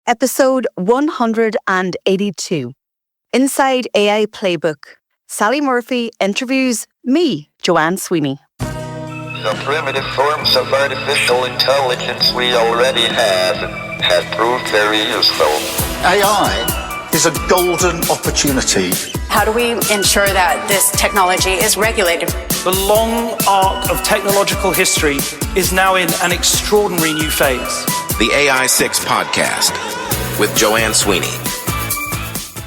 Episode 182. Inside AI Playbook. Sally Murphy interviews me, Joanne Sweeney. The primitive forms of artificial intelligence we already have proved very useful. AI is a golden opportunity. How do we ensure that this technology is regulated? The long arc of technological history is now in an extraordinary new phase. The AI 6 podcast with Joanne Sweeney.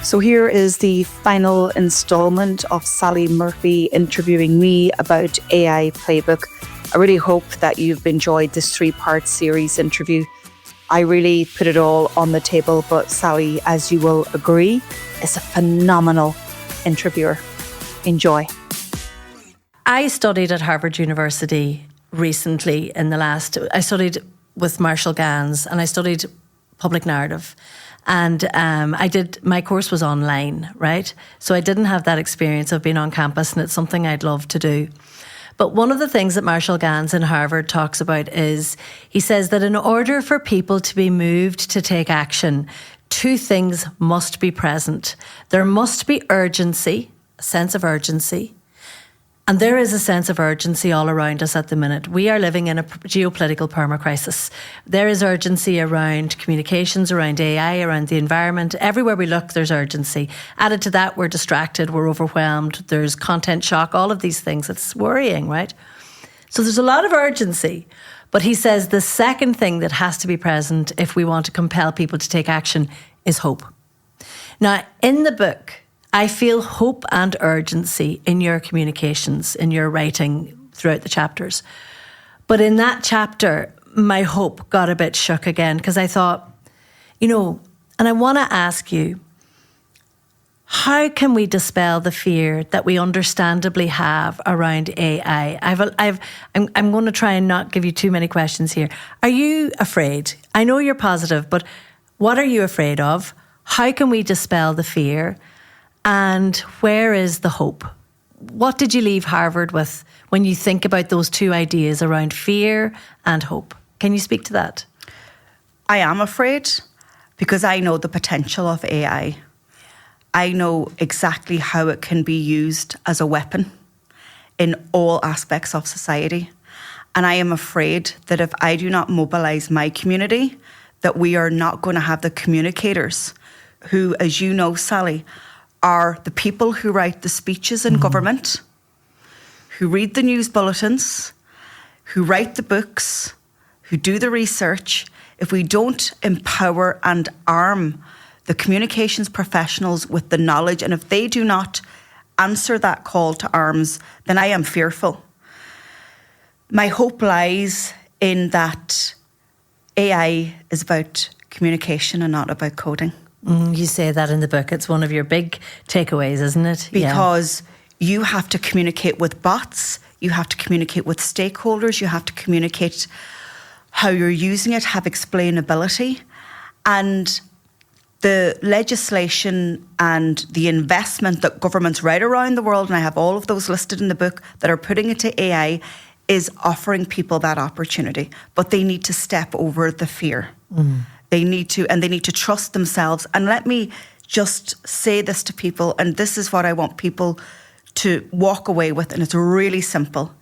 So here is the final installment of Sally Murphy interviewing me about AI Playbook. I really hope that you've enjoyed this 3-part series interview. I really put it all on the table, but Sally, as you will agree, is a phenomenal interviewer. Enjoy. I studied at Harvard University recently I studied with Marshall Gans and I studied public narrative. And my course was online, right? So I didn't have that experience of being on campus, and it's something I'd love to do. But one of the things that Marshall Gans in Harvard talks about is, he says that in order for people to be moved to take action, 2 things must be present. There must be urgency, a sense of urgency. And there is a sense of urgency all around us at the minute. We are living in a geopolitical perma-crisis. There is urgency around communications, around AI, around the environment. Everywhere we look, there's urgency. Added to that, we're distracted, we're overwhelmed, there's content shock, all of these things. It's worrying, right? So there's a lot of urgency. But he says the second thing that has to be present if we want to compel people to take action is hope. Now, in the book, I feel hope and urgency in your communications, in your writing throughout the chapters. But in that chapter, my hope got a bit shook again because I thought, and I want to ask you, how can we dispel the fear that we understandably have around AI? I'm going to try and not give you too many questions here. Are you afraid? I know you're positive, but what are you afraid of? How can we dispel the fear? And where is the hope? What did you leave Harvard with when you think about those 2 ideas around fear and hope? Can you speak to that? I am afraid because I know the potential of AI. I know exactly how it can be used as a weapon in all aspects of society. And I am afraid that if I do not mobilise my community, that we are not going to have the communicators who, as you know, Sally, are the people who write the speeches in government, who read the news bulletins, who write the books, who do the research. If we don't empower and arm the communications professionals with the knowledge, and if they do not answer that call to arms, then I am fearful. My hope lies in that AI is about communication and not about coding. You say that in the book. It's one of your big takeaways, isn't it? Because you have to communicate with bots, you have to communicate with stakeholders, you have to communicate how you're using it, have explainability. And the legislation and the investment that governments right around the world, and I have all of those listed in the book, that are putting into AI is offering people that opportunity. But they need to step over the fear. They need to trust themselves. And let me just say this to people, and this is what I want people to walk away with, and it's really simple.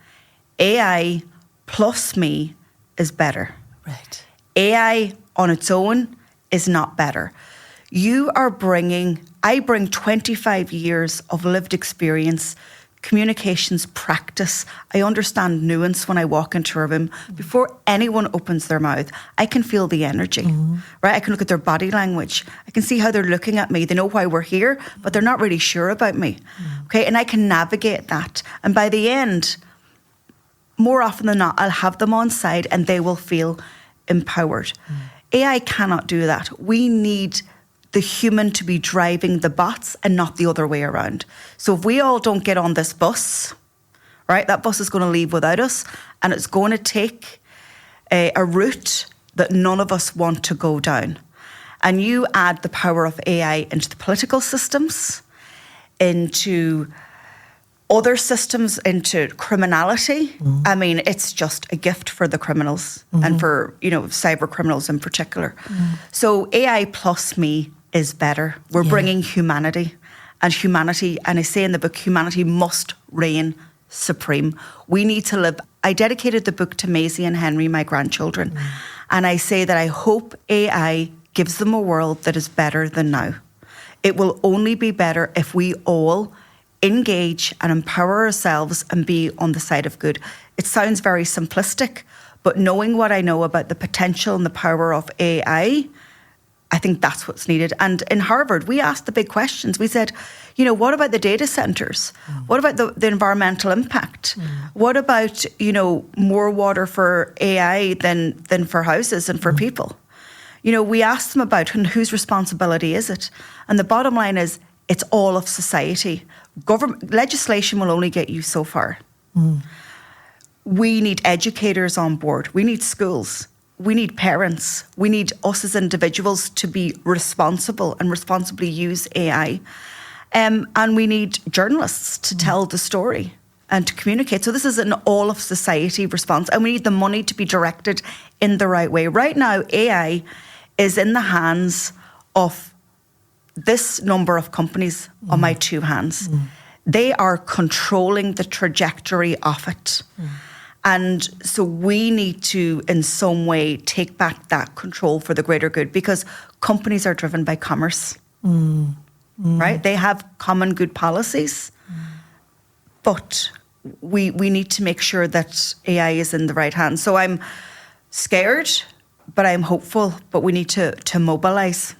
AI plus me is better. Right. AI on its own is not better. I bring 25 years of lived experience, communications practice. I understand nuance when I walk into a room. Before anyone opens their mouth, I can feel the energy, right? I can look at their body language. I can see how they're looking at me. They know why we're here, but they're not really sure about me, okay? And I can navigate that. And by the end, more often than not, I'll have them on side and they will feel empowered. AI cannot do that. We need the human to be driving the bots and not the other way around. So if we all don't get on this bus, right, that bus is going to leave without us, and it's going to take a route that none of us want to go down. And you add the power of AI into the political systems, into other systems into criminality, I mean, it's just a gift for the criminals and for, cyber criminals in particular. So AI plus me is better. We're bringing humanity, and I say in the book, humanity must reign supreme. We need to live. I dedicated the book to Maisie and Henry, my grandchildren, and I say that I hope AI gives them a world that is better than now. It will only be better if we all engage and empower ourselves and be on the side of good. It sounds very simplistic, but knowing what I know about the potential and the power of AI, I think that's what's needed. And in Harvard, we asked the big questions. We said, what about the data centers? What about the environmental impact? What about, more water for AI than for houses and for people? We asked them about whose responsibility is it? And the bottom line is, it's all of society. Legislation will only get you so far. We need educators on board. We need schools. We need parents. We need us as individuals to be responsible and responsibly use AI. And we need journalists to tell the story and to communicate. So this is an all of society response. And we need the money to be directed in the right way. Right now, AI is in the hands of this number of companies on my two hands. They are controlling the trajectory of it. And so we need to, in some way, take back that control for the greater good, because companies are driven by commerce, right? They have common good policies, but we need to make sure that AI is in the right hands. So I'm scared, but I'm hopeful, but we need to mobilise.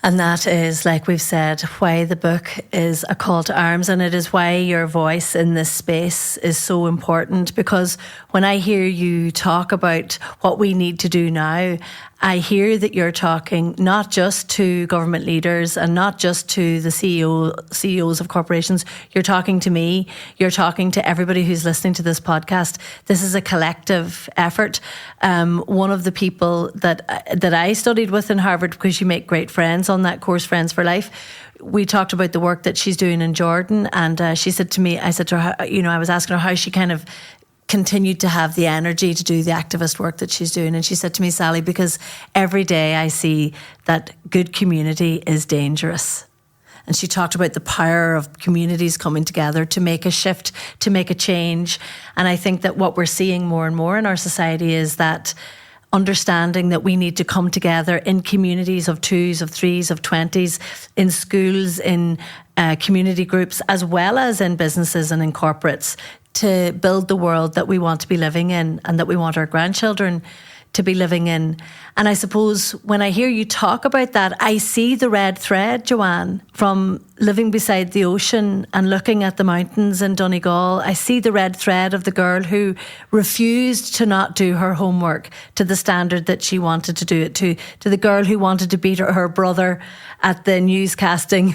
And that is, like we've said, why the book is a call to arms, and it is why your voice in this space is so important. Because when I hear you talk about what we need to do now, I hear that you're talking not just to government leaders and not just to the CEOs of corporations. You're talking to me. You're talking to everybody who's listening to this podcast. This is a collective effort. One of the people that I studied with in Harvard, because you make great friends on that course, Friends for Life, we talked about the work that she's doing in Jordan, and she said to me, I said to her, I was asking her how she kind of continued to have the energy to do the activist work that she's doing. And she said to me, Sally, because every day I see that good community is dangerous. And she talked about the power of communities coming together to make a shift, to make a change. And I think that what we're seeing more and more in our society is that understanding that we need to come together in communities of 2s, of 3s, of 20s, in schools, in community groups, as well as in businesses and in corporates, to build the world that we want to be living in and that we want our grandchildren to be living in. And I suppose when I hear you talk about that, I see the red thread, Joanne, from living beside the ocean and looking at the mountains in Donegal. I see the red thread of the girl who refused to not do her homework to the standard that she wanted to do it to the girl who wanted to beat her brother at the newscasting,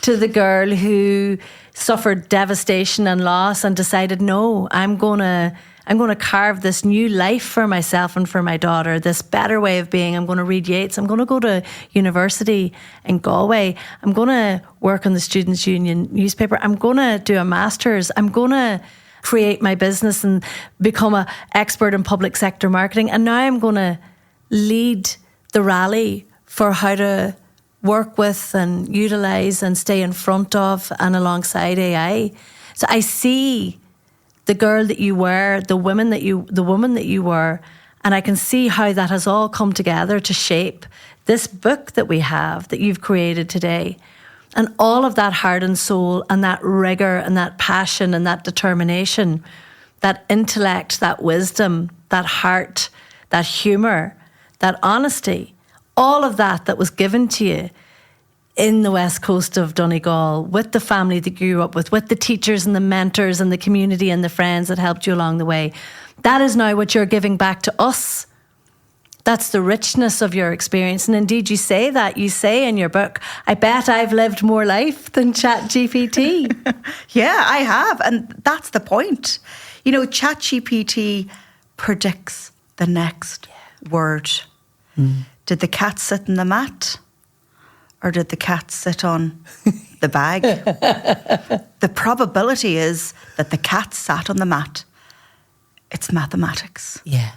to the girl who suffered devastation and loss and decided, no, I'm going to carve this new life for myself and for my daughter, this better way of being. I'm going to read Yeats. I'm going to go to university in Galway. I'm going to work on the Students' Union newspaper. I'm going to do a master's. I'm going to create my business and become an expert in public sector marketing. And now I'm going to lead the rally for how to work with and utilise and stay in front of and alongside AI. So I see the girl that you were, the woman that you were, and I can see how that has all come together to shape this book that we have, that you've created today. And all of that heart and soul and that rigour and that passion and that determination, that intellect, that wisdom, that heart, that humour, that honesty, all of that was given to you in the west coast of Donegal, with the family that you grew up with the teachers and the mentors and the community and the friends that helped you along the way. That is now what you're giving back to us. That's the richness of your experience. And indeed, you say in your book, I bet I've lived more life than ChatGPT. Yeah, I have. And that's the point. ChatGPT predicts the next word. Did the cat sit in the mat? or did the cat sit on the bag? The probability is that the cat sat on the mat. It's mathematics. Yeah.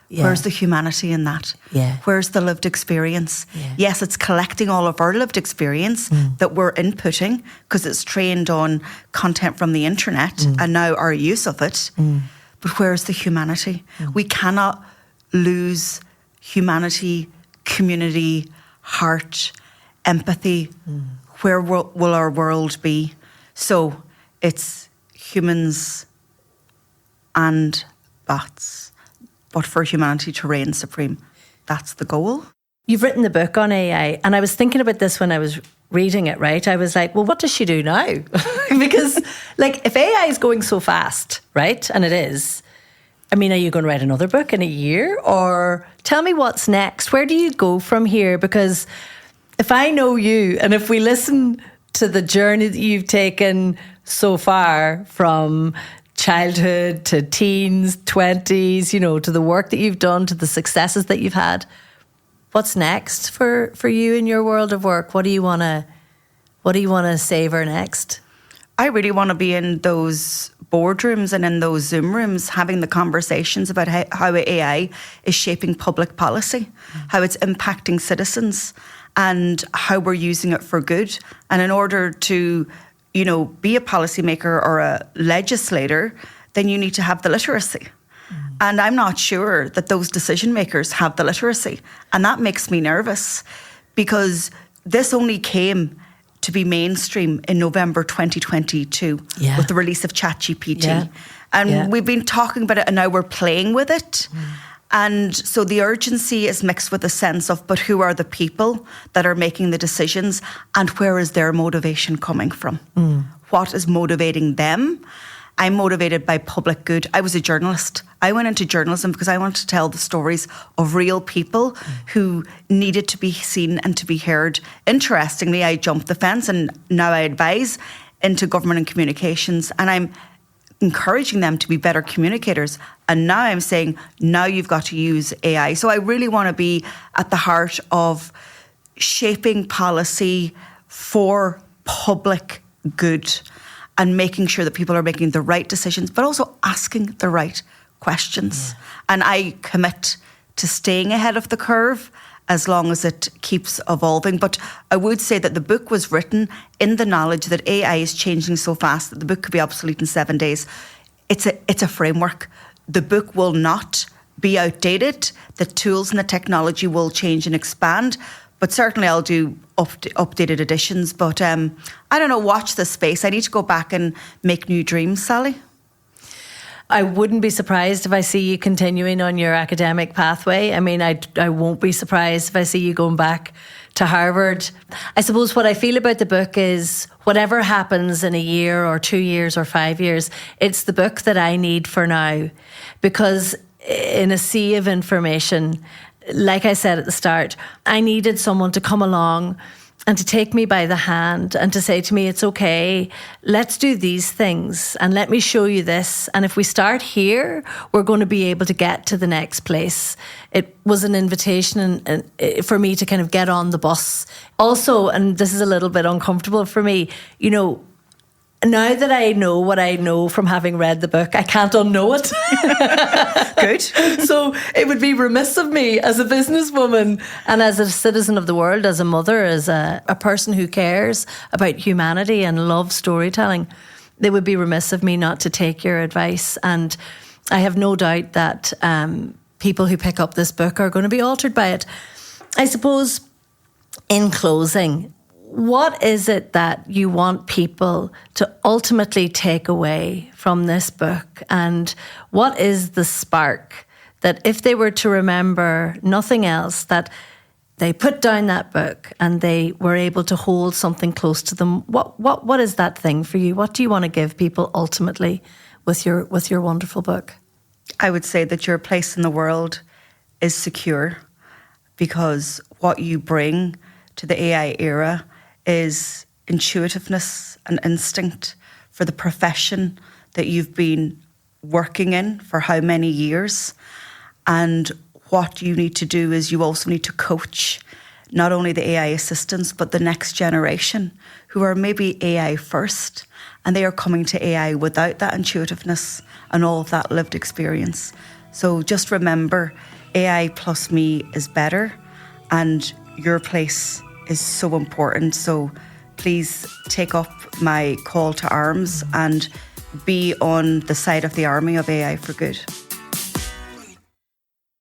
Where's the humanity in that? Yeah. Where's the lived experience? Yeah. Yes, it's collecting all of our lived experience that we're inputting because it's trained on content from the internet and now our use of it. But where's the humanity? We cannot lose humanity, community, heart, empathy. Where will our world be? So it's humans and bots, but for humanity to reign supreme. That's the goal. You've written the book on AI, and I was thinking about this when I was reading it, right? I was like, well, what does she do now? Because, like, if AI is going so fast, right, and it is, I mean, are you going to write another book in a year? Or tell me what's next. Where do you go from here? Because if I know you, and if we listen to the journey that you've taken so far from childhood to teens, 20s, you know, to the work that you've done, to the successes that you've had, what's next for you in your world of work? What do you want to savor next? I really want to be in those boardrooms and in those Zoom rooms having the conversations about how AI is shaping public policy, how it's impacting citizens and how we're using it for good. And in order to, you know, be a policymaker or a legislator, then you need to have the literacy. And I'm not sure that those decision makers have the literacy. And that makes me nervous because this only came to be mainstream in November 2022 with the release of ChatGPT. Yeah. And we've been talking about it and now we're playing with it. And so the urgency is mixed with a sense of, but who are the people that are making the decisions and where is their motivation coming from? What is motivating them? I'm motivated by public good. I was a journalist. I went into journalism because I wanted to tell the stories of real people who needed to be seen and to be heard. Interestingly, I jumped the fence and now I advise into government and communications, and I'm encouraging them to be better communicators. And now I'm saying, now you've got to use AI. So I really want to be at the heart of shaping policy for public good and making sure that people are making the right decisions, but also asking the right questions. And I commit to staying ahead of the curve as long as it keeps evolving. But I would say that the book was written in the knowledge that AI is changing so fast that the book could be obsolete in 7 days. It's a framework. The book will not be outdated. The tools and the technology will change and expand. But certainly I'll do updated editions. But I don't know, watch this space. I need to go back and make new dreams, Sally. I wouldn't be surprised if I see you continuing on your academic pathway. I mean, I won't be surprised if I see you going back to Harvard. I suppose what I feel about the book is whatever happens in a year or 2 years or 5 years, it's the book that I need for now. Because in a sea of information, like I said at the start, I needed someone to come along and to take me by the hand and to say to me, it's okay, let's do these things and let me show you this. And if we start here, we're going to be able to get to the next place. It was an invitation and for me to kind of get on the bus. Also, and this is a little bit uncomfortable for me, you know, now that I know what I know from having read the book, I can't unknow it. Good. So it would be remiss of me as a businesswoman and as a citizen of the world, as a mother, as a person who cares about humanity and loves storytelling. It would be remiss of me not to take your advice. And I have no doubt that people who pick up this book are going to be altered by it. I suppose, in closing, what is it that you want people to ultimately take away from this book? And what is the spark that if they were to remember nothing else, that they put down that book and they were able to hold something close to them? What is that thing for you? What do you want to give people ultimately with your wonderful book? I would say that your place in the world is secure because what you bring to the AI era is intuitiveness and instinct for the profession that you've been working in for how many years. And what you need to do is you also need to coach not only the AI assistants, but the next generation who are maybe AI first, and they are coming to AI without that intuitiveness and all of that lived experience. So just remember, AI plus me is better, and your place is so important. So please take up my call to arms and be on the side of the army of AI for good.